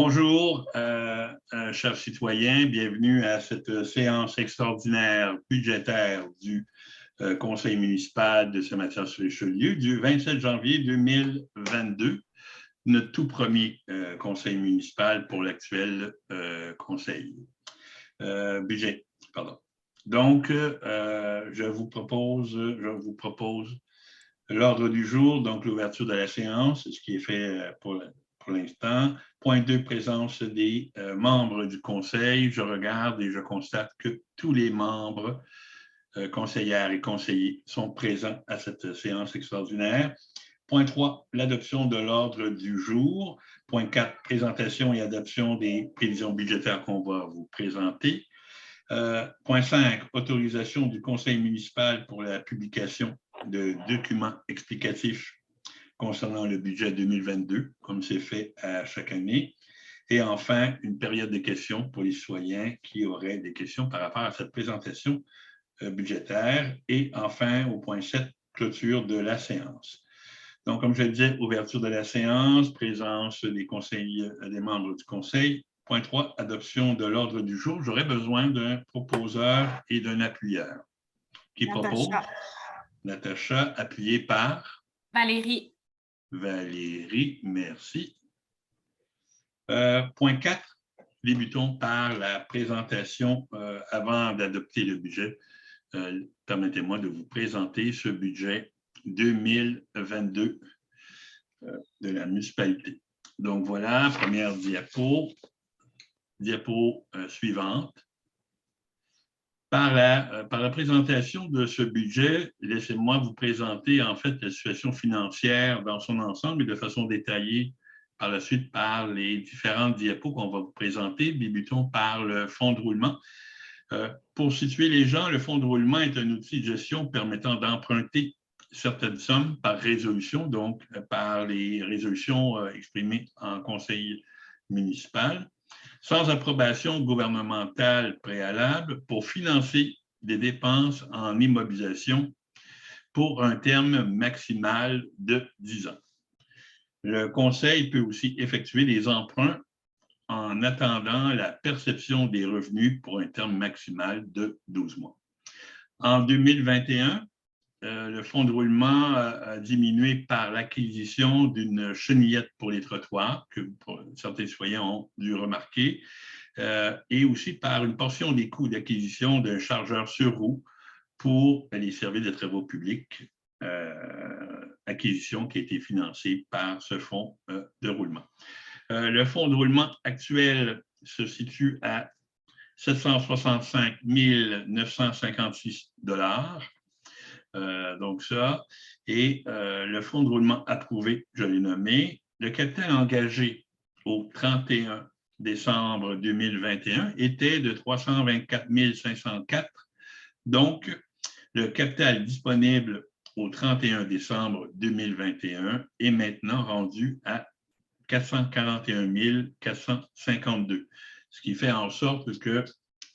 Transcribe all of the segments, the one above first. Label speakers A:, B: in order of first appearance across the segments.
A: Bonjour, chers citoyens, bienvenue à cette séance extraordinaire budgétaire du Conseil municipal de Saint-Mathias-sur-Richelieu du 27 janvier 2022, notre tout premier conseil municipal pour l'actuel conseil budget. Pardon. Donc, je vous propose l'ordre du jour, donc l'ouverture de la séance, ce qui est fait pour l'instant. Point 2, présence des membres du conseil. Je regarde et je constate que tous les membres, conseillères et conseillers, sont présents à cette séance extraordinaire. Point 3, l'adoption de l'ordre du jour. Point 4, présentation et adoption des prévisions budgétaires qu'on va vous présenter. Point 5, autorisation du conseil municipal pour la publication de documents explicatifs concernant le budget 2022, comme c'est fait à chaque année. Et enfin, une période de questions pour les citoyens qui auraient des questions par rapport à cette présentation budgétaire. Et enfin, au point 7, clôture de la séance. Donc, comme je le disais, ouverture de la séance, présence des membres du conseil. Point 3, adoption de l'ordre du jour. J'aurais besoin d'un proposeur et d'un appuyeur. Qui propose? Natacha, appuyé par?
B: Valérie.
A: Valérie, merci. Point 4, débutons par la présentation avant d'adopter le budget. Permettez-moi de vous présenter ce budget 2022 de la municipalité. Donc voilà, première diapo. Diapo suivante. Par la présentation de ce budget, laissez-moi vous présenter en fait la situation financière dans son ensemble et de façon détaillée par la suite par les différentes diapos qu'on va vous présenter. Débutons par le fonds de roulement. Pour situer les gens, le fonds de roulement est un outil de gestion permettant d'emprunter certaines sommes par résolution, donc par les résolutions exprimées en conseil municipal, sans approbation gouvernementale préalable pour financer des dépenses en immobilisation pour un terme maximal de 10 ans. Le conseil peut aussi effectuer des emprunts en attendant la perception des revenus pour un terme maximal de 12 mois. En 2021, le fonds de roulement a diminué par l'acquisition d'une chenillette pour les trottoirs, que certains citoyens ont dû remarquer, et aussi par une portion des coûts d'acquisition d'un chargeur sur roue pour les services de travaux publics, acquisition qui a été financée par ce fonds de roulement. Le fonds de roulement actuel se situe à 765 956 $. Donc ça, et le fonds de roulement approuvé, je l'ai nommé. Le capital engagé au 31 décembre 2021 était de 324 504. Donc, le capital disponible au 31 décembre 2021 est maintenant rendu à 441 452, ce qui fait en sorte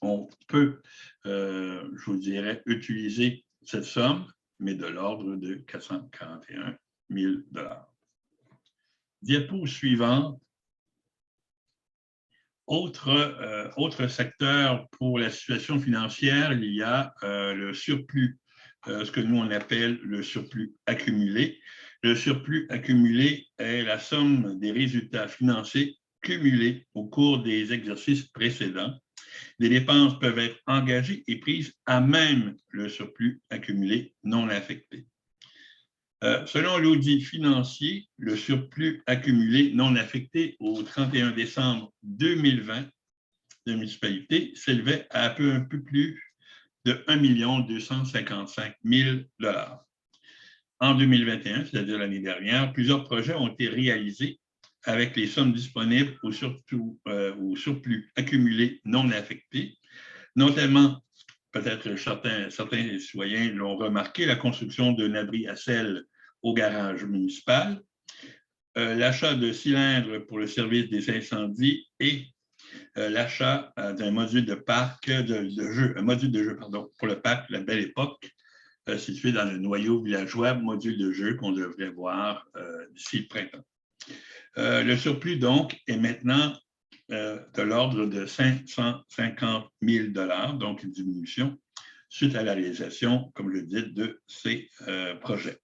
A: qu'on peut, je vous dirais, utiliser cette somme, mais de l'ordre de 441 000 $. Diapo suivante. Autre secteur pour la situation financière, il y a le surplus, ce que nous on appelle le surplus accumulé. Le surplus accumulé est la somme des résultats financiers cumulés au cours des exercices précédents. Les dépenses peuvent être engagées et prises à même le surplus accumulé non affecté. Selon l'audit financier, le surplus accumulé non affecté au 31 décembre 2020 de la municipalité s'élevait à un peu plus de 1 255 000 $. En 2021, c'est-à-dire l'année dernière, plusieurs projets ont été réalisés avec les sommes disponibles au surplus accumulé non affecté, notamment, peut-être certains citoyens l'ont remarqué, la construction d'un abri à sel au garage municipal, l'achat de cylindres pour le service des incendies et l'achat d'un module de jeu pour le parc La Belle Époque, situé dans le noyau villageois, module de jeu qu'on devrait voir d'ici le printemps. Le surplus, donc, est maintenant de l'ordre de 550 000 $, donc une diminution suite à la réalisation, comme je le dis, de ces projets.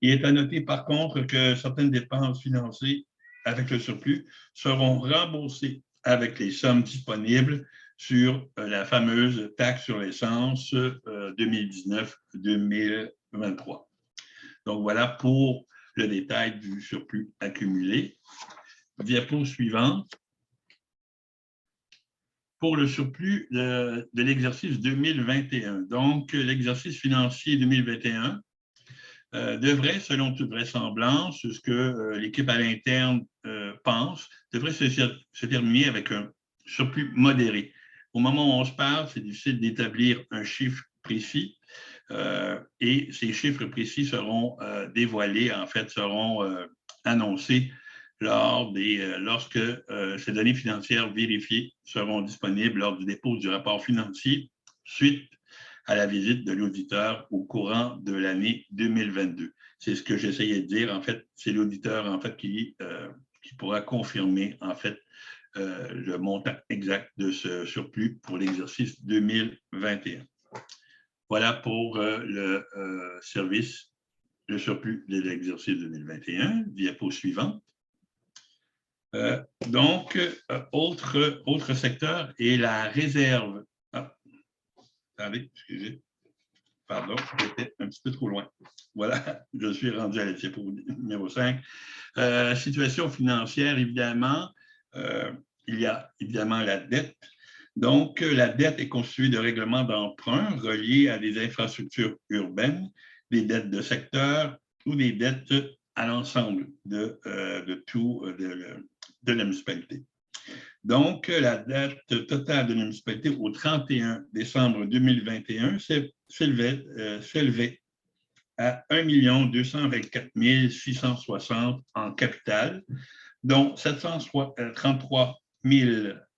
A: Il est à noter, par contre, que certaines dépenses financées avec le surplus seront remboursées avec les sommes disponibles sur la fameuse taxe sur l'essence 2019-2023. Donc, voilà pour le détail du surplus accumulé. Diapo suivante. Pour le surplus de l'exercice 2021. Donc, l'exercice financier 2021 devrait, selon toute vraisemblance, ce que l'équipe à l'interne pense, devrait se terminer avec un surplus modéré. Au moment où on se parle, c'est difficile d'établir un chiffre précis et ces chiffres précis seront dévoilés, en fait, seront annoncés lorsque ces données financières vérifiées seront disponibles lors du dépôt du rapport financier suite à la visite de l'auditeur au courant de l'année 2022. C'est ce que j'essayais de dire. En fait, c'est l'auditeur en fait, qui pourra confirmer en fait, le montant exact de ce surplus pour l'exercice 2021. Voilà pour le service, le surplus de l'exercice 2021. Diapo suivante. Donc, autre secteur est la réserve. Ah, attendez, excusez. Pardon, j'étais un petit peu trop loin. Voilà, je suis rendu à la diapo numéro 5. Situation financière, évidemment, il y a évidemment la dette. Donc, la dette est constituée de règlements d'emprunt reliés à des infrastructures urbaines, des dettes de secteur ou des dettes à l'ensemble de la municipalité. Donc, la dette totale de la municipalité au 31 décembre 2021 s'élevait à 1 224 660 en capital, dont 733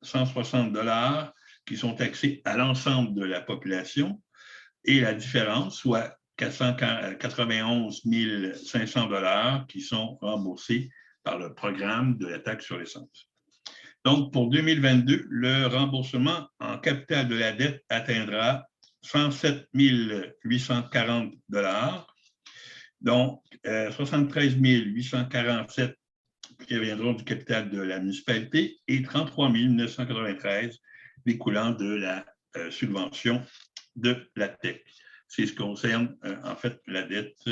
A: 160 $ qui sont taxés à l'ensemble de la population et la différence, soit 491 500 $ qui sont remboursés par le programme de la taxe sur l'essence. Donc, pour 2022, le remboursement en capital de la dette atteindra 107 840 $, donc 73 847 qui viendront du capital de la municipalité et 33 993 découlant de la subvention de la TEC. C'est ce qui concerne en fait la dette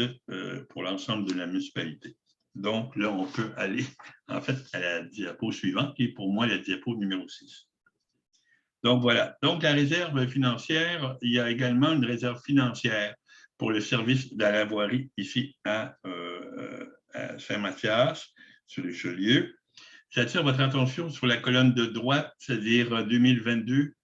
A: pour l'ensemble de la municipalité. Donc là, on peut aller en fait à la diapo suivante, qui est pour moi la diapo numéro 6. Donc voilà. Donc la réserve financière, il y a également une réserve financière pour le service de la voirie ici à Saint-Mathias, sur Richelieu. J'attire votre attention sur la colonne de droite, c'est-à-dire 2022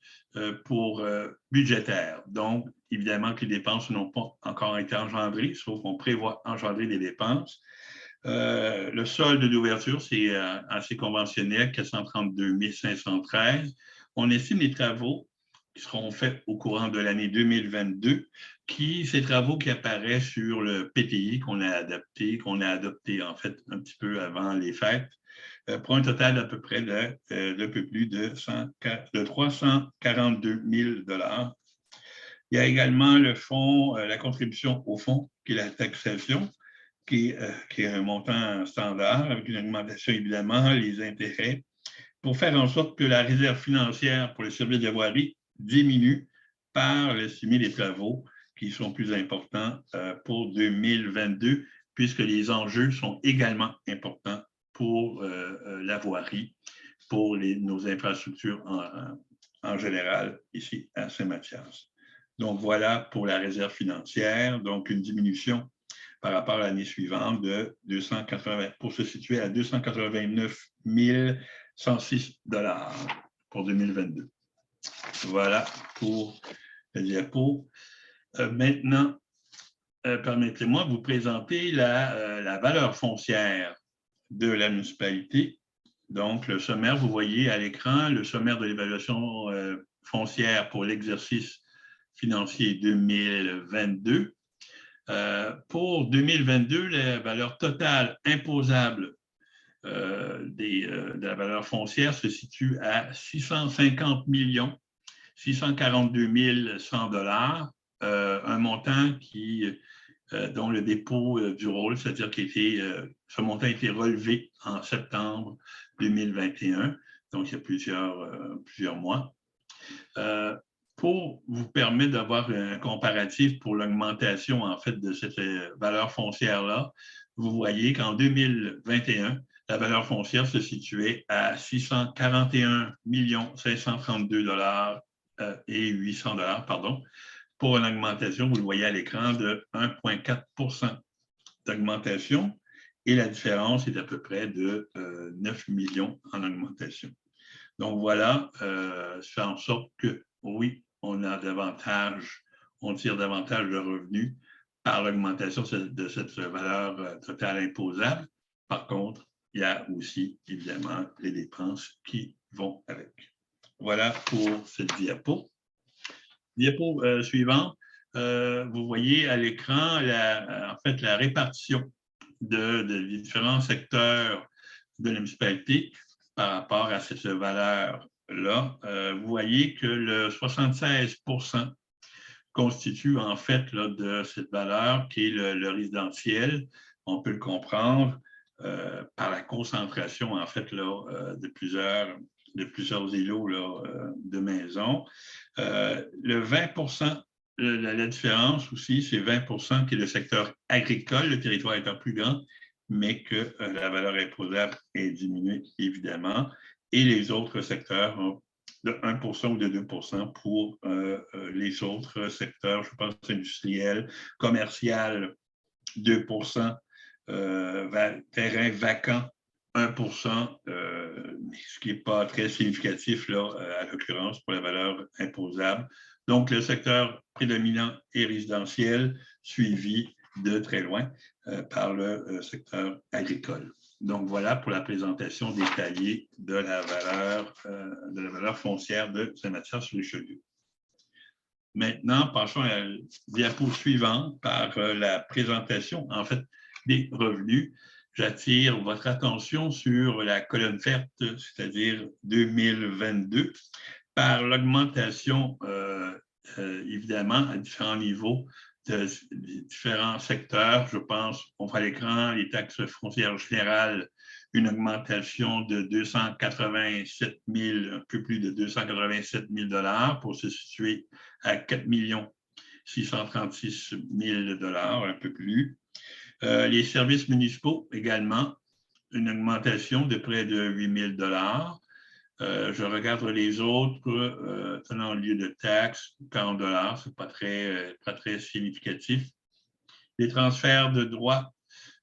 A: pour budgétaire. Donc, évidemment que les dépenses n'ont pas encore été engendrées, sauf qu'on prévoit engendrer des dépenses. Le solde d'ouverture, c'est assez conventionnel, 432 513. On estime les travaux qui seront faits au courant de l'année 2022, ces travaux qui apparaissent sur le PTI qu'on a adopté en fait un petit peu avant les fêtes, pour un total d'à peu près de peu plus de 342 000 $. Il y a également le fonds, la contribution au fonds, qui est la taxation, qui est un montant standard, avec une augmentation évidemment, les intérêts, pour faire en sorte que la réserve financière pour le service de voirie diminue par l'estimé des travaux qui sont plus importants pour 2022, puisque les enjeux sont également importants pour la voirie, pour nos infrastructures en général ici à Saint-Mathias. Donc voilà pour la réserve financière, donc une diminution par rapport à l'année suivante de 280, pour se situer à 289 106 $ pour 2022. Voilà pour le diapo. Maintenant, permettez-moi de vous présenter la valeur foncière de la municipalité. Donc, le sommaire, vous voyez à l'écran, le sommaire de l'évaluation foncière pour l'exercice financier 2022. Pour 2022, la valeur totale imposable de la valeur foncière se situe à 650 642 100 $, un montant dont le dépôt du rôle, c'est-à-dire ce montant a été relevé en septembre 2021, donc il y a plusieurs mois. Pour vous permettre d'avoir un comparatif pour l'augmentation en fait de cette valeur foncière-là, vous voyez qu'en 2021, la valeur foncière se situait à 641 532 et 800 $, pardon, pour une augmentation, vous le voyez à l'écran, de 1,4 % d'augmentation, et la différence est à peu près de 9 millions en augmentation. Donc voilà, ça fait en sorte que oui, on tire davantage de revenus par l'augmentation de cette valeur totale imposable. Par contre, il y a aussi évidemment les dépenses qui vont avec. Voilà pour cette diapo. Diapo suivante, vous voyez à l'écran en fait la répartition de différents secteurs de la municipalité par rapport à cette valeur-là. Vous voyez que le 76 % constitue en fait là, de cette valeur qui est le résidentiel. On peut le comprendre par la concentration en fait là, de plusieurs îlots là, de maisons. Le 20 %, la différence aussi, c'est 20 % qui est le secteur agricole, le territoire étant plus grand, mais que la valeur imposable est diminuée, évidemment, et les autres secteurs ont de 1 % ou de 2 % pour les autres secteurs, je pense industriel, commercial, 2 %, terrain vacant, 1 %, ce qui n'est pas très significatif là, à l'occurrence pour la valeur imposable. Donc, le secteur prédominant est résidentiel, suivi de très loin par le secteur agricole. Donc, voilà pour la présentation détaillée de la valeur foncière de Saint-Mathias-sur-Richelieu. Maintenant, passons à la diapo suivante par la présentation, en fait, des revenus. J'attire votre attention sur la colonne verte, c'est-à-dire 2022, par l'augmentation, évidemment, à différents niveaux de différents secteurs. Je pense, on voit à l'écran, les taxes foncières générales, une augmentation de 287 000, un peu plus de 287 000 $ pour se situer à 4 636 000 $, un peu plus. Les services municipaux également, une augmentation de près de 8 000 $. Je regarde les autres, tenant lieu de taxes, 40 $, ce n'est pas très significatif. Les transferts de droits,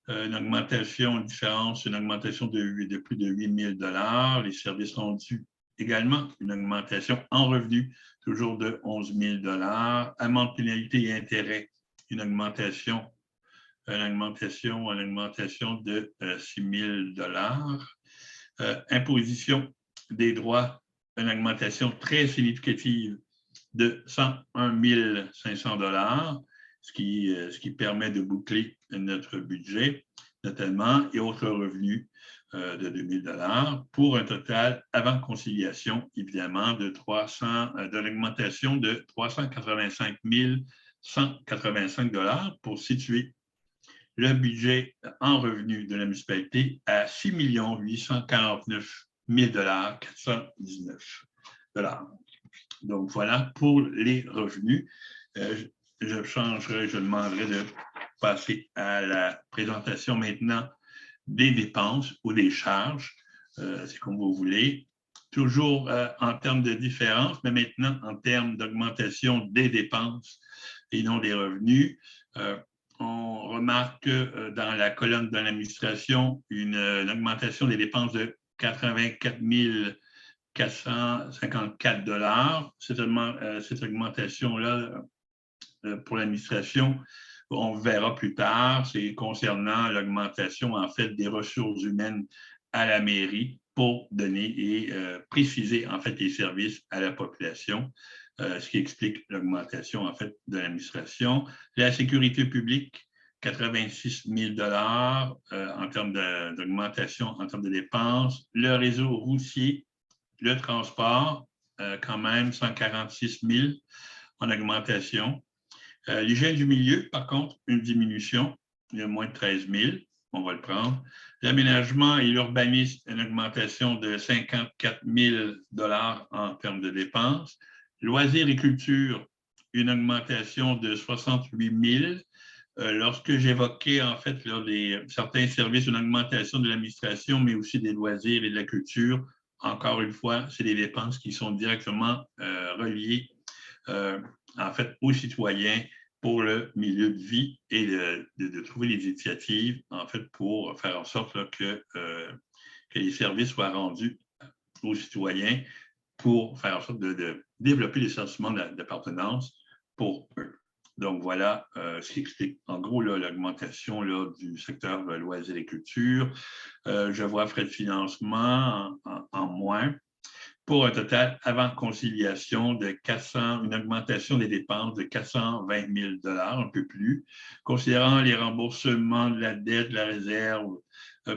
A: une augmentation de plus de 8 000 $. Les services rendus également, une augmentation en revenus, toujours de 11 000 $. Amende, pénalité et intérêts, une augmentation de 6 000 $. Imposition des droits, une augmentation très significative de 101 500 $, ce qui permet de boucler notre budget, notamment, et autres revenus de 2 000 $, pour un total, avant conciliation, évidemment, de l'augmentation de 385 185 $ pour situer le budget en revenus de la municipalité à 6 849 000 419 $. Donc, voilà pour les revenus. Je demanderai de passer à la présentation maintenant des dépenses ou des charges. C'est comme vous voulez. Toujours en termes de différence, mais maintenant en termes d'augmentation des dépenses et non des revenus. On remarque dans la colonne de l'administration une augmentation des dépenses de 84 454 $. Cette augmentation-là, pour l'administration, on verra plus tard, c'est concernant l'augmentation en fait des ressources humaines à la mairie pour donner et préciser en fait les services à la population, ce qui explique l'augmentation en fait de l'administration. La sécurité publique, 86 000 en termes d'augmentation, en termes de dépenses. Le réseau routier, le transport, quand même 146 000 en augmentation. L'hygiène du milieu, par contre, une diminution, il y a moins de 13 000, on va le prendre. L'aménagement et l'urbanisme, une augmentation de 54 000 en termes de dépenses. Loisirs et culture, une augmentation de 68 000. Lorsque j'évoquais, en fait, là, certains services, une augmentation de l'administration, mais aussi des loisirs et de la culture, encore une fois, c'est des dépenses qui sont directement reliées, en fait, aux citoyens pour le milieu de vie et de trouver les initiatives, en fait, pour faire en sorte là, que les services soient rendus aux citoyens pour faire en sorte de développer les sentiments d'appartenance pour eux. Donc, voilà ce qui explique en gros l'augmentation du secteur loisirs et culture. Je vois frais de financement en moins pour un total avant conciliation de une augmentation des dépenses de 420 000 un peu plus, considérant les remboursements de la dette, de la réserve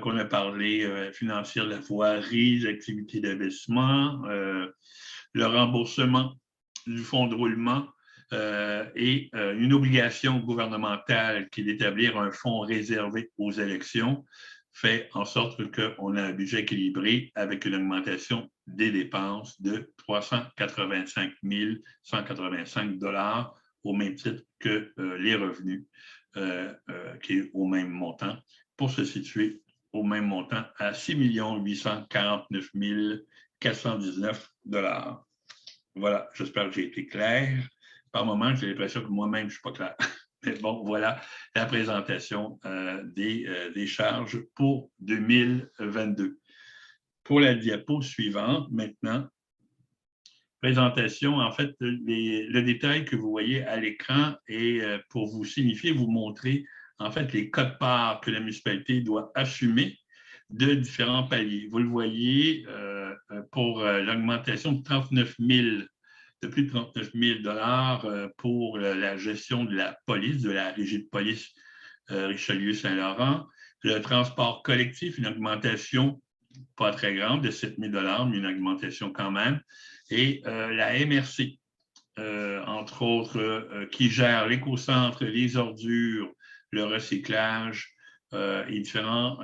A: qu'on a parlé, financière de la voirie, les activités d'investissement, le remboursement du fonds de roulement et une obligation gouvernementale qui est d'établir un fonds réservé aux élections fait en sorte qu'on a un budget équilibré avec une augmentation des dépenses de 385 185 au même titre que les revenus, qui est au même montant, pour se situer au même montant à 6 849 419 $. Voilà, j'espère que j'ai été clair. Par moment, j'ai l'impression que moi-même, je ne suis pas clair. Mais bon, voilà la présentation des charges pour 2022. Pour la diapo suivante, maintenant, présentation, en fait, le détail que vous voyez à l'écran est pour vous signifier, vous montrer, en fait, les quotes-parts que la municipalité doit assumer de différents paliers. Vous le voyez, pour l'augmentation de 39 000 de plus de 39 000 pour la gestion de la police, de la régie de police Richelieu-Saint-Laurent. Le transport collectif, une augmentation pas très grande de 7 000 mais une augmentation quand même. Et la MRC, entre autres, qui gère l'écocentre, les ordures, le recyclage et différents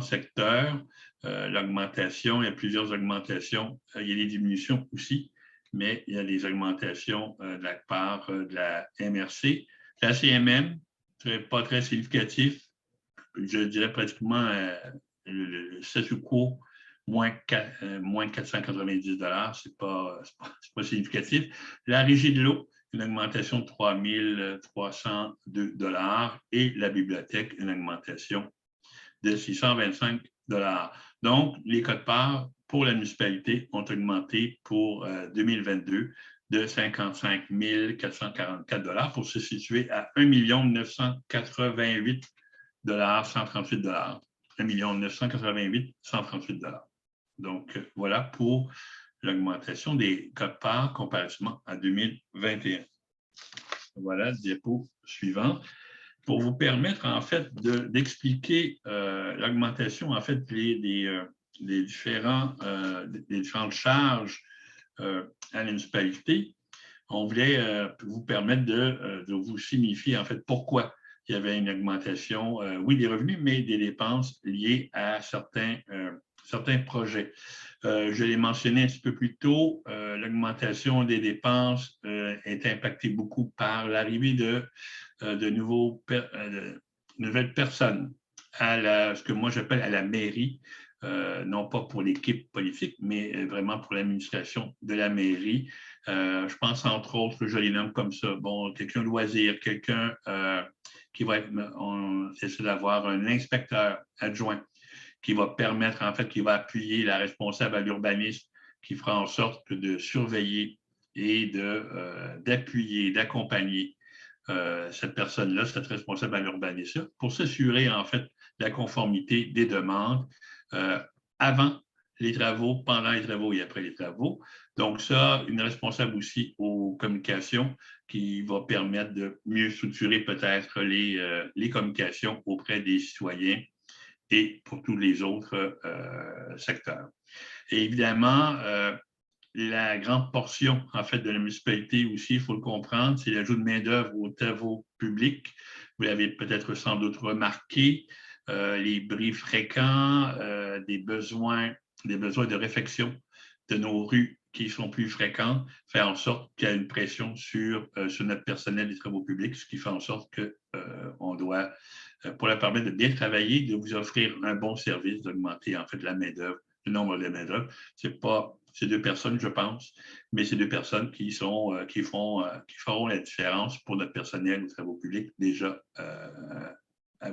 A: secteurs. L'augmentation, il y a plusieurs augmentations, il y a des diminutions aussi, mais il y a des augmentations de la part de la MRC. La CMM, pas très significatif, je dirais pratiquement le statu quo, moins 490 $, ce n'est pas significatif. La régie de l'eau, une augmentation de 3 302 $ et la bibliothèque, une augmentation de 625 $. Donc, les quotes-parts pour la municipalité ont augmenté pour 2022 de 55 444 $ pour se situer à 1 988 138 $. 1 988 138 $. Donc, voilà pour l'augmentation des quotes-parts comparativement à 2021. Voilà, diapo suivant. Pour vous permettre, en fait, d'expliquer l'augmentation, en fait, des différentes charges à la municipalité, on voulait vous permettre de vous signifier, en fait, pourquoi il y avait une augmentation, oui, des revenus, mais des dépenses liées à certains projets. Je l'ai mentionné un petit peu plus tôt, l'augmentation des dépenses est impactée beaucoup par l'arrivée de nouvelles personnes à ce que moi j'appelle à la mairie, non pas pour l'équipe politique, mais vraiment pour l'administration de la mairie. Je pense entre autres, je les nomme comme ça, bon, quelqu'un de loisir, quelqu'un qui va être, on essaie d'avoir un inspecteur adjoint qui va permettre, en fait, qui va appuyer la responsable à l'urbanisme, qui fera en sorte de surveiller et d'appuyer, d'accompagner cette personne-là, cette responsable à l'urbanisme, pour s'assurer, en fait, la conformité des demandes avant les travaux, pendant les travaux et après les travaux. Donc ça, une responsable aussi aux communications qui va permettre de mieux structurer peut-être les communications auprès des citoyens et pour tous les autres secteurs. Et évidemment, la grande portion, en fait, de la municipalité aussi, il faut le comprendre, c'est l'ajout de main-d'œuvre aux travaux publics. Vous l'avez peut-être sans doute remarqué, les bris fréquents, des besoins de réfection de nos rues qui sont plus fréquents, fait en sorte qu'il y a une pression sur notre personnel des travaux publics, ce qui fait en sorte qu'on doit, pour leur permettre de bien travailler, de vous offrir un bon service, d'augmenter en fait la main-d'œuvre, le nombre de main-d'œuvre. C'est pas ces deux personnes, je pense, mais ces deux personnes qui feront la différence pour notre personnel aux travaux publics, déjà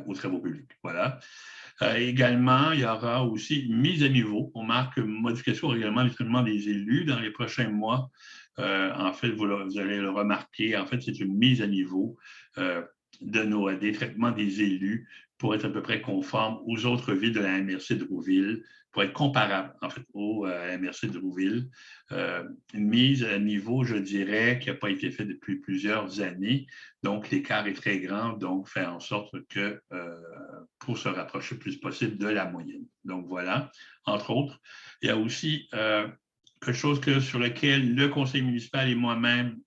A: aux travaux publics. Voilà. Également, il y aura aussi une mise à niveau. On marque une modification au règlement du traitement des élus dans les prochains mois. En fait, vous allez le remarquer, en fait, c'est une mise à niveau des traitements des élus pour être à peu près conforme aux autres villes de la MRC de Rouville, pour être comparable, en fait, à la MRC de Rouville. Une mise à niveau, je dirais, qui n'a pas été faite depuis plusieurs années. Donc, l'écart est très grand, donc faire en sorte que pour se rapprocher le plus possible de la moyenne. Donc, voilà, entre autres. Il y a aussi quelque chose sur lequel le conseil municipal et moi-même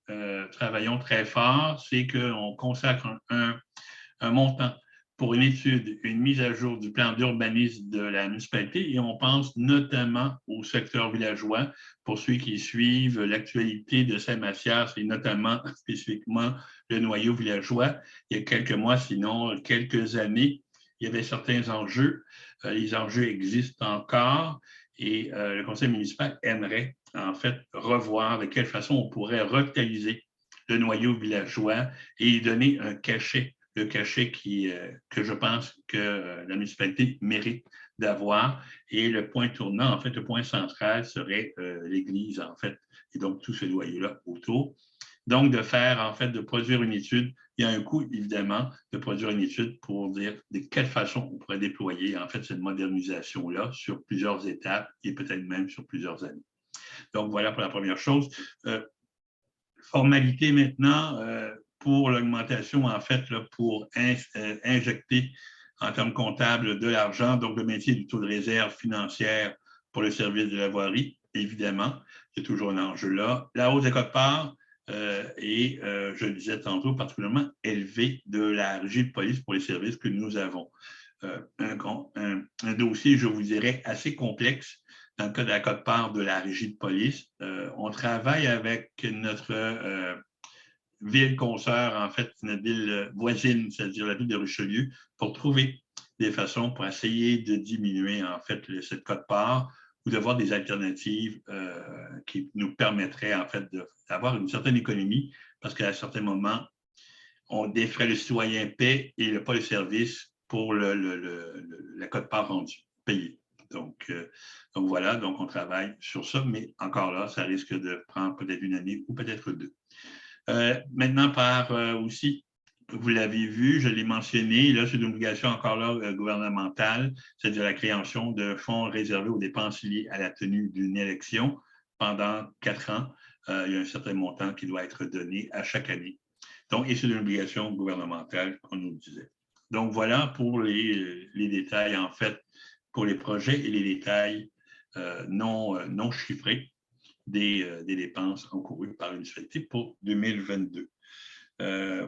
A: travaillons très fort, c'est qu'on consacre un montant pour une étude, une mise à jour du plan d'urbanisme de la municipalité et on pense notamment au secteur villageois. Pour ceux qui suivent l'actualité de Saint-Mathias et notamment spécifiquement le noyau villageois, il y a quelques mois, sinon quelques années, il y avait certains enjeux. Les enjeux existent encore et le conseil municipal aimerait en fait revoir de quelle façon on pourrait revitaliser le noyau villageois et y donner un cachet, le cachet que je pense que la municipalité mérite d'avoir. Et le point tournant, en fait, le point central serait l'église, en fait, et donc tout ce noyau-là autour. Donc, de produire une étude. Il y a un coût, évidemment, de produire une étude pour dire de quelle façon on pourrait déployer, en fait, cette modernisation-là sur plusieurs étapes et peut-être même sur plusieurs années. Donc, voilà pour la première chose. Formalité maintenant pour l'augmentation, en fait, là, pour injecter en termes comptables de l'argent, donc le maintien du taux de réserve financière pour le service de la voirie, évidemment, il y a toujours un enjeu là. La hausse des quotes-parts et, je le disais tantôt, particulièrement élevée de la régie de police pour les services que nous avons. Un dossier, je vous dirais, assez complexe dans le cas de la quote-part de la régie de police. On travaille avec notre ville consoeur, en fait, notre ville voisine, c'est-à-dire la ville de Richelieu, pour trouver des façons pour essayer de diminuer, en fait, cette quote-part ou d'avoir des alternatives qui nous permettraient, en fait, d'avoir une certaine économie, parce qu'à certains moments, on défrait le citoyen paie et pas le service pour la quote-part rendue, payée. Donc, voilà, donc on travaille sur ça, mais encore là, ça risque de prendre peut-être une année ou peut-être deux. Maintenant, aussi, vous l'avez vu, je l'ai mentionné, là, c'est une obligation encore là gouvernementale, c'est-à-dire la création de fonds réservés aux dépenses liées à la tenue d'une élection pendant 4 ans. Il y a un certain montant qui doit être donné à chaque année. Donc, et c'est une obligation gouvernementale, qu'on nous disait. Donc, voilà pour les détails, en fait, pour les projets et les détails non chiffrés des dépenses encourues par l'université pour 2022.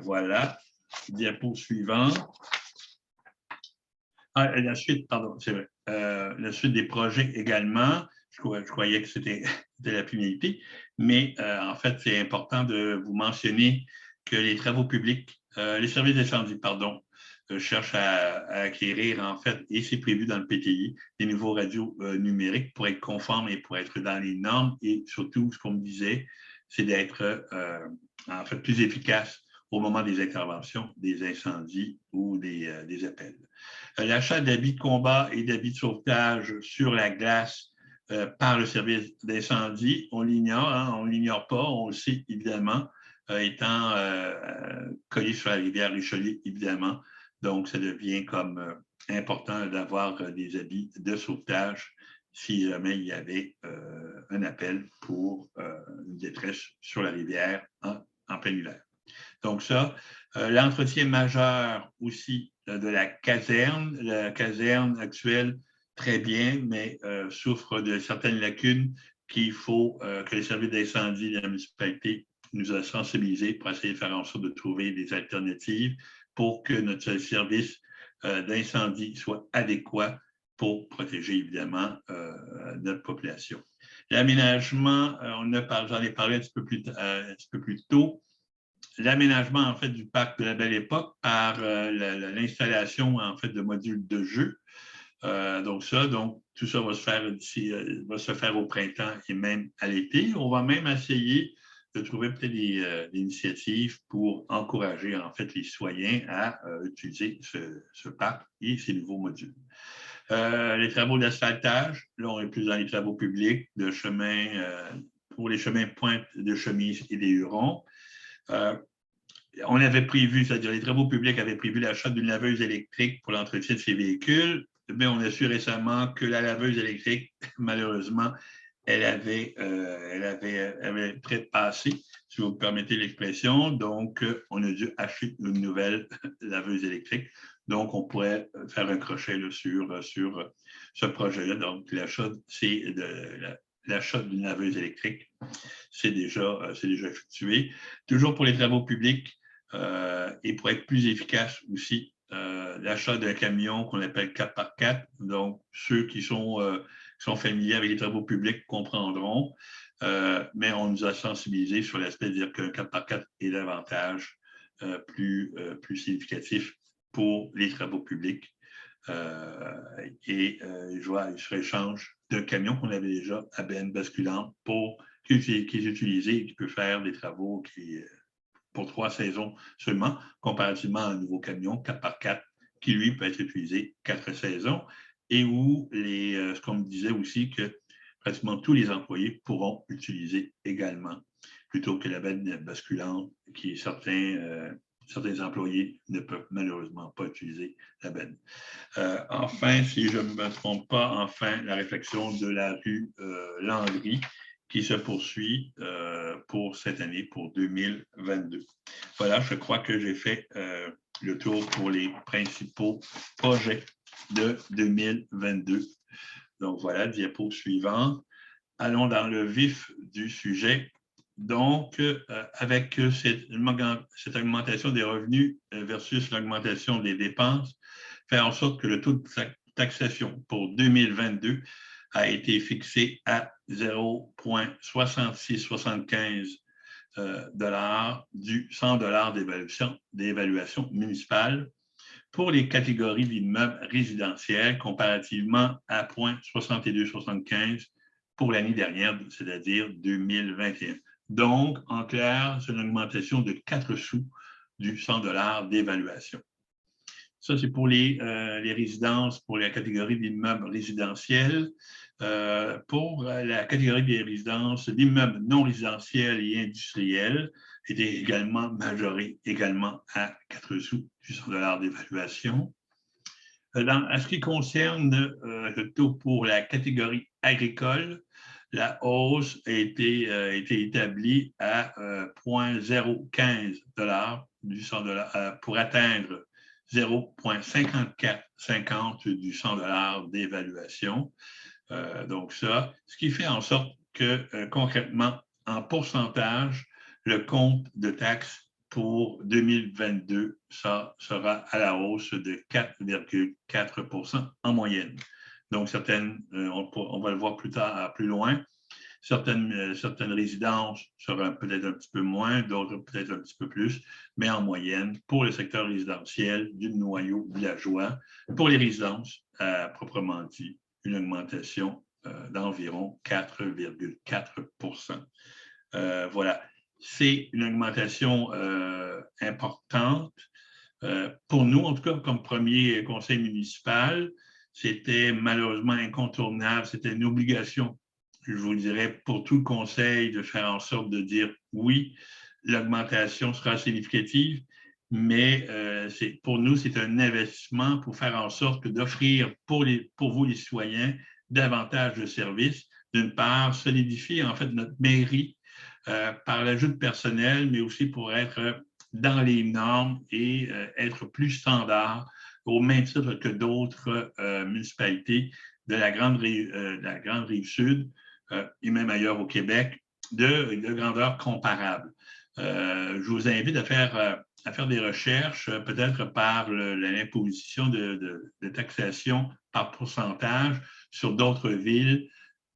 A: Voilà. Diapo suivant. La suite, pardon, c'est vrai. La suite des projets également. Je croyais que c'était de la finalité, mais en fait, c'est important de vous mentionner que les travaux publics, les services d'incendie, pardon, cherchent à acquérir, en fait, et c'est prévu dans le PTI, des nouveaux radios numériques pour être conformes et pour être dans les normes. Et surtout, ce qu'on me disait, c'est d'être, en fait, plus efficace au moment des interventions, des incendies ou des appels. L'achat d'habits de combat et d'habits de sauvetage sur la glace par le service d'incendie, on l'ignore, hein, on ne l'ignore pas, on le sait évidemment, étant collé sur la rivière Richelieu, évidemment. Donc, ça devient comme important d'avoir des habits de sauvetage si jamais il y avait un appel pour une détresse sur la rivière en plein hiver. Donc ça, l'entretien majeur aussi de la caserne actuelle, très bien, mais souffre de certaines lacunes qu'il faut que les services d'incendie de la municipalité nous a sensibilisés pour essayer de faire en sorte de trouver des alternatives pour que notre service d'incendie soit adéquat pour protéger évidemment notre population. L'aménagement, j'en ai parlé un petit peu plus tôt. L'aménagement en fait du parc de la Belle Époque par l'installation en fait de modules de jeu. Donc tout ça va se faire au printemps et même à l'été. On va même essayer de trouver peut-être des initiatives pour encourager en fait les citoyens à utiliser ce parc et ces nouveaux modules. Les travaux d'asphaltage, là on est plus dans les travaux publics de chemin pour les chemins pointe de Chemise et des Hurons. On avait prévu, c'est-à-dire les travaux publics avaient prévu l'achat d'une laveuse électrique pour l'entretien de ces véhicules, mais on a su récemment que la laveuse électrique, malheureusement, elle avait trépassé, si vous me permettez l'expression. Donc, on a dû acheter une nouvelle laveuse électrique. Donc, on pourrait faire un crochet là, sur ce projet-là. Donc, l'achat d'une laveuse électrique, c'est déjà effectué. Toujours pour les travaux publics et pour être plus efficace aussi, l'achat d'un camion qu'on appelle 4x4. Donc, ceux qui sont familiers avec les travaux publics comprendront, mais on nous a sensibilisés sur l'aspect de dire qu'un 4x4 est davantage plus significatif pour les travaux publics. Je échange d'un camion qu'on avait déjà à benne basculante qui est utilisé et qui peut faire des travaux pour 3 saisons seulement, comparativement à un nouveau camion 4x4 qui, lui, peut être utilisé 4 saisons et où ce qu'on me disait aussi que pratiquement tous les employés pourront utiliser également, plutôt que la benne basculante qui certains employés ne peuvent malheureusement pas utiliser la benne. Enfin, si je ne me trompe pas, la réflexion de la rue Landry qui se poursuit pour cette année, pour 2022. Voilà, je crois que j'ai fait le tour pour les principaux projets de 2022. Donc voilà, diapo suivant. Allons dans le vif du sujet. Donc, avec cette augmentation des revenus versus l'augmentation des dépenses, faire en sorte que le taux de taxation pour 2022 a été fixé à 0,6675 du 100 d'évaluation municipale pour les catégories d'immeubles résidentiels comparativement à 0,6275 pour l'année dernière, c'est-à-dire 2021. Donc, en clair, c'est une augmentation de 4 sous du 100 d'évaluation. Ça, c'est pour les résidences, pour la catégorie d'immeubles résidentiels. Pour la catégorie des résidences, l'immeuble non résidentiel et industriel était également majoré également à 4 sous du 100 d'évaluation. En ce qui concerne le taux pour la catégorie agricole, la hausse a été établie à 0,015 du 100 pour atteindre 0,5450 du 100 d'évaluation. Donc ça, ce qui fait en sorte que concrètement, en pourcentage, le compte de taxes pour 2022, ça sera à la hausse de 4,4 % en moyenne. Donc, on va le voir plus tard, plus loin, certaines résidences seront peut-être un petit peu moins, d'autres peut-être un petit peu plus, mais en moyenne, pour le secteur résidentiel du noyau villageois, pour les résidences, proprement dit, une augmentation d'environ 4,4 %. Voilà. C'est une augmentation importante. Pour nous, en tout cas, comme premier conseil municipal, c'était malheureusement incontournable, c'était une obligation, je vous dirais, pour tout le conseil de faire en sorte de dire oui, l'augmentation sera significative, mais pour nous, c'est un investissement pour faire en sorte que d'offrir pour vous, les citoyens, davantage de services. D'une part, solidifier en fait notre mairie par l'ajout de personnel, mais aussi pour être dans les normes et être plus standard au même titre que d'autres municipalités de la grande rive sud et même ailleurs au Québec, de grandeur comparable. Je vous invite à faire des recherches, peut-être par l'imposition de taxation par pourcentage sur d'autres villes,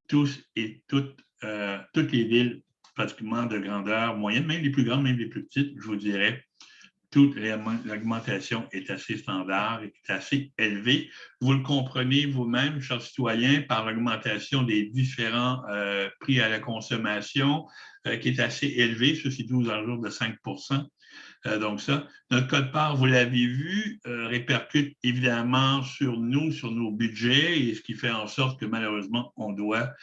A: toutes les villes pratiquement de grandeur moyenne, même les plus grandes, même les plus petites, je vous dirais, toute l'augmentation est assez standard et est assez élevée. Vous le comprenez vous-même, chers citoyens, par l'augmentation des différents prix à la consommation, qui est assez élevée, ceci dit aux alentours de 5 donc ça, notre code-part, vous l'avez vu, répercute évidemment sur nous, sur nos budgets, et ce qui fait en sorte que malheureusement, on doit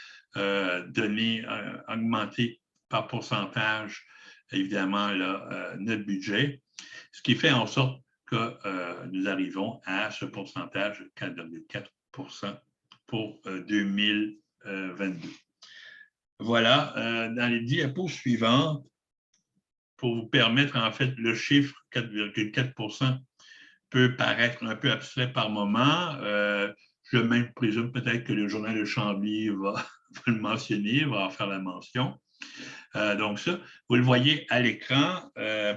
A: augmenter par pourcentage, évidemment, là, notre budget, ce qui fait en sorte que nous arrivons à ce pourcentage de 4,4 pour 2022. Voilà, dans les diapos suivantes, pour vous permettre, en fait, le chiffre 4,4 peut paraître un peu abstrait par moment. Je même présume peut-être que le journal de Chambly va le mentionner, va en faire la mention. Donc ça, vous le voyez à l'écran,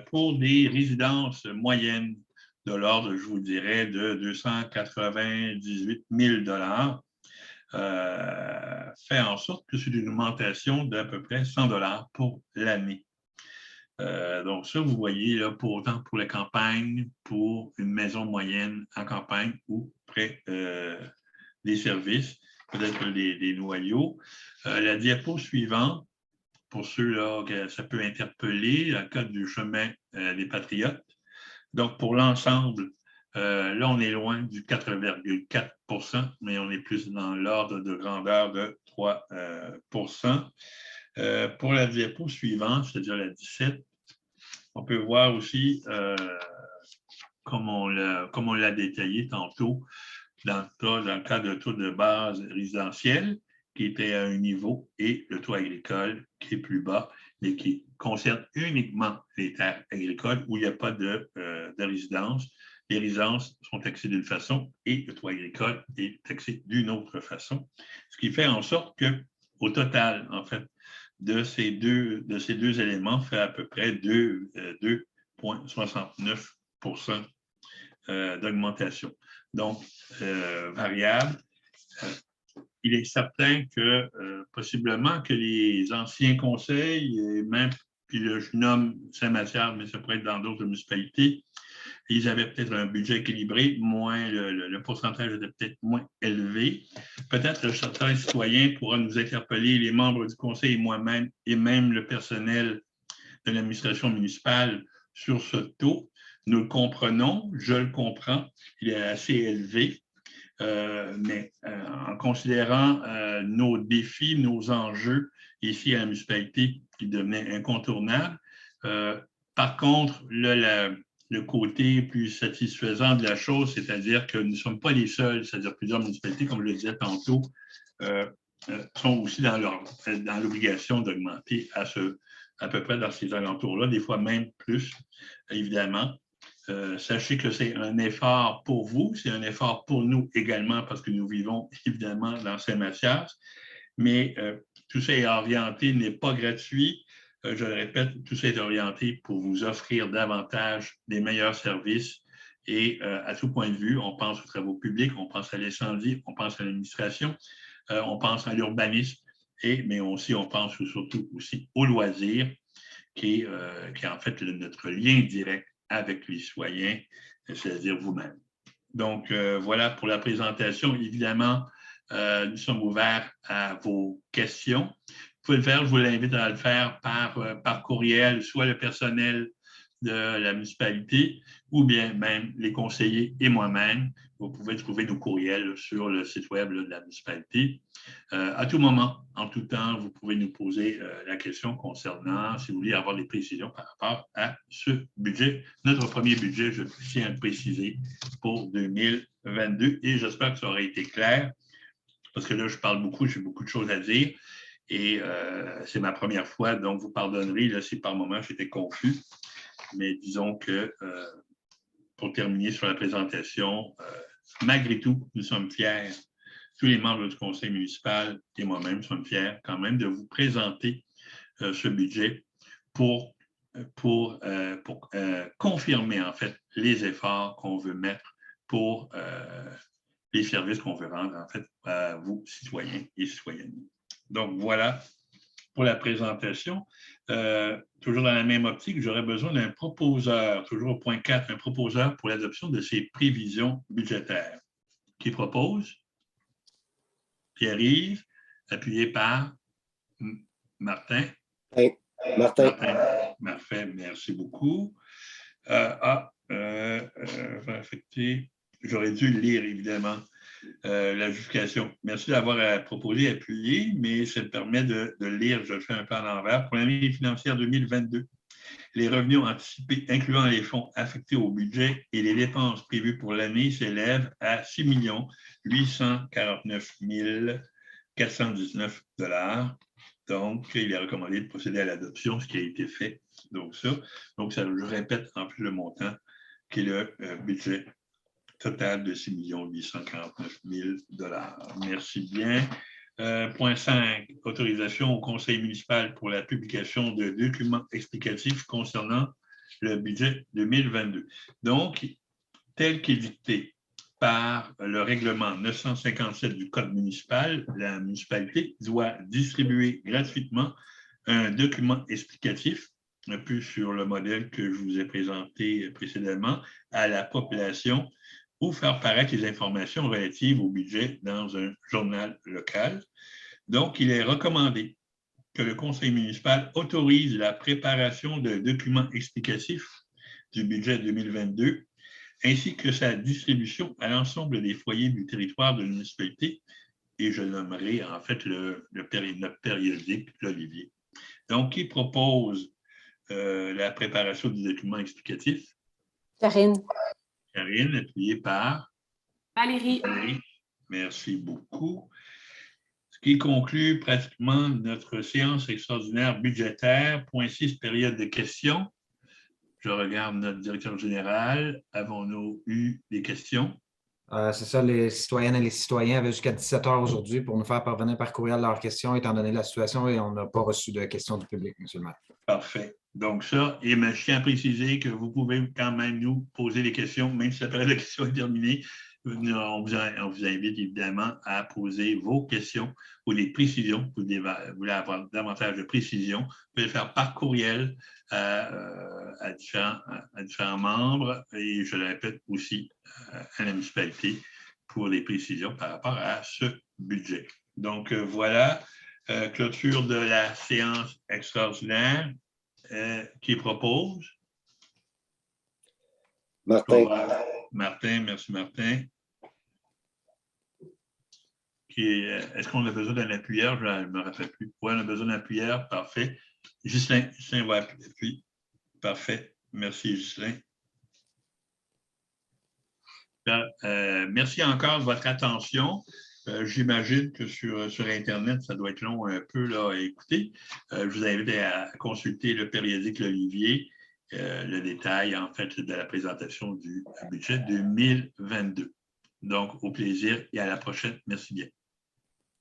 A: pour des résidences moyennes de l'ordre, je vous dirais, de 298 000 fait en sorte que c'est une augmentation d'à peu près 100 pour l'année. Donc ça, vous voyez, là, autant pour la campagne, pour une maison moyenne en campagne ou près des services, peut-être des noyaux. La diapo suivante, pour ceux-là que ça peut interpeller, dans le cadre du chemin des Patriotes. Donc, pour l'ensemble, là, on est loin du 4,4 mais on est plus dans l'ordre de grandeur de 3 pour la diapo suivante, c'est-à-dire la 17, on peut voir aussi, comme on l'a détaillé tantôt, dans le cas de taux de base résidentiel, qui était à un niveau, et le taux agricole qui est plus bas, mais qui concerne uniquement les terres agricoles où il n'y a pas de résidence. Les résidences sont taxées d'une façon et le taux agricole est taxé d'une autre façon. Ce qui fait en sorte qu'au total, en fait, de ces deux éléments fait à peu près 2,69 d'augmentation. Donc, variable. Il est certain que possiblement que les anciens conseils, et même, puis là, je nomme Saint-Mathias, mais ça pourrait être dans d'autres municipalités, ils avaient peut-être un budget équilibré, moins le pourcentage était peut-être moins élevé. Peut-être certains citoyens pourront nous interpeller, les membres du conseil et moi-même, et même le personnel de l'administration municipale sur ce taux. Nous le comprenons, je le comprends, il est assez élevé, mais en considérant nos défis, nos enjeux ici à la municipalité qui devenaient incontournables, par contre, le côté plus satisfaisant de la chose, c'est-à-dire que nous ne sommes pas les seuls, c'est-à-dire plusieurs municipalités, comme je le disais tantôt, sont aussi dans l'obligation d'augmenter à peu près dans ces alentours-là, des fois même plus, évidemment. Sachez que c'est un effort pour vous, c'est un effort pour nous également, parce que nous vivons évidemment dans Saint-Mathias, mais tout ça est orienté, n'est pas gratuit. Je le répète, tout ça est orienté pour vous offrir davantage des meilleurs services et à tout point de vue, on pense aux travaux publics, on pense à l'incendie, on pense à l'administration, on pense à l'urbanisme, mais aussi on pense surtout aussi aux loisirs, qui est en fait notre lien direct avec les citoyens, c'est-à-dire vous-même. Donc, voilà pour la présentation. Évidemment, nous sommes ouverts à vos questions. Vous pouvez le faire, je vous l'invite à le faire par courriel, soit le personnel de la municipalité ou bien même les conseillers et moi-même. Vous pouvez trouver nos courriels sur le site web de la municipalité. À tout moment, en tout temps, vous pouvez nous poser la question concernant, si vous voulez avoir des précisions par rapport à ce budget. Notre premier budget, je tiens à le préciser, pour 2022, et j'espère que ça aura été clair. parce que là, je parle beaucoup, j'ai beaucoup de choses à dire. Et c'est ma première fois, donc vous pardonnerez là, si par moment j'étais confus. Mais disons que pour terminer sur la présentation, malgré tout, nous sommes fiers, tous les membres du conseil municipal et moi-même sommes fiers quand même de vous présenter ce budget pour confirmer en fait les efforts qu'on veut mettre pour les services qu'on veut rendre en fait à vous, citoyens et citoyennes. Donc voilà pour la présentation. Toujours dans la même optique, j'aurais besoin d'un proposeur, toujours au point 4, un proposeur pour l'adoption de ces prévisions budgétaires. Qui propose? Pierre-Yves, appuyé par Martin.
B: Hey, Martin.
A: Parfait, merci beaucoup. J'aurais dû lire, évidemment, la justification. Merci d'avoir proposé et appuyé, mais ça me permet de lire, je le fais un peu à l'envers. Pour l'année financière 2022, les revenus anticipés, incluant les fonds affectés au budget et les dépenses prévues pour l'année, s'élèvent à 6 849 419 $. Donc, il est recommandé de procéder à l'adoption, ce qui a été fait. Donc, je répète en plus le montant, qui est le budget total de 6 849 000 $. Merci bien. Point 5, autorisation au conseil municipal pour la publication de documents explicatifs concernant le budget 2022. Donc, tel qu'est dicté par le règlement 957 du Code municipal, la municipalité doit distribuer gratuitement un document explicatif, un peu sur le modèle que je vous ai présenté précédemment, à la population ou faire paraître les informations relatives au budget dans un journal local. Donc, il est recommandé que le conseil municipal autorise la préparation de documents explicatifs du budget 2022 ainsi que sa distribution à l'ensemble des foyers du territoire de la municipalité, et je nommerai en fait notre périodique, l'Olivier. Donc, qui propose la préparation du document explicatif?
C: Karine.
A: Karine, appuyée par?
C: Valérie.
A: Valérie. Merci beaucoup. Ce qui conclut pratiquement notre séance extraordinaire budgétaire. Point 6, période de questions. Je regarde notre directeur général. Avons-nous eu des questions?
D: C'est ça, les citoyennes et les citoyens avaient jusqu'à 17 h aujourd'hui pour nous faire parvenir par courriel leurs questions, étant donné la situation, et on n'a pas reçu de questions du public, M. le maire. Parfait.
A: Donc ça, et je tiens à préciser que vous pouvez quand même nous poser des questions, même si la période de questions est terminée. On vous invite évidemment à poser vos questions ou des précisions. Vous voulez avoir davantage de précisions, vous pouvez le faire par courriel à différents membres, et je le répète aussi à la municipalité pour des précisions par rapport à ce budget. Donc voilà, clôture de la séance extraordinaire. Qui propose?
B: Martin.
A: Martin, merci Martin. Est-ce qu'on a besoin d'un appuyeur? Je ne me rappelle plus. Oui, on a besoin d'un appuyeur, parfait. Ghislain va appuyer. Parfait. Merci, Ghislain. Merci encore de votre attention. J'imagine que sur Internet, ça doit être long un peu là, à écouter. Je vous invite à consulter le périodique L'Olivier, le détail en fait de la présentation du budget 2022. Donc, au plaisir et à la prochaine. Merci bien.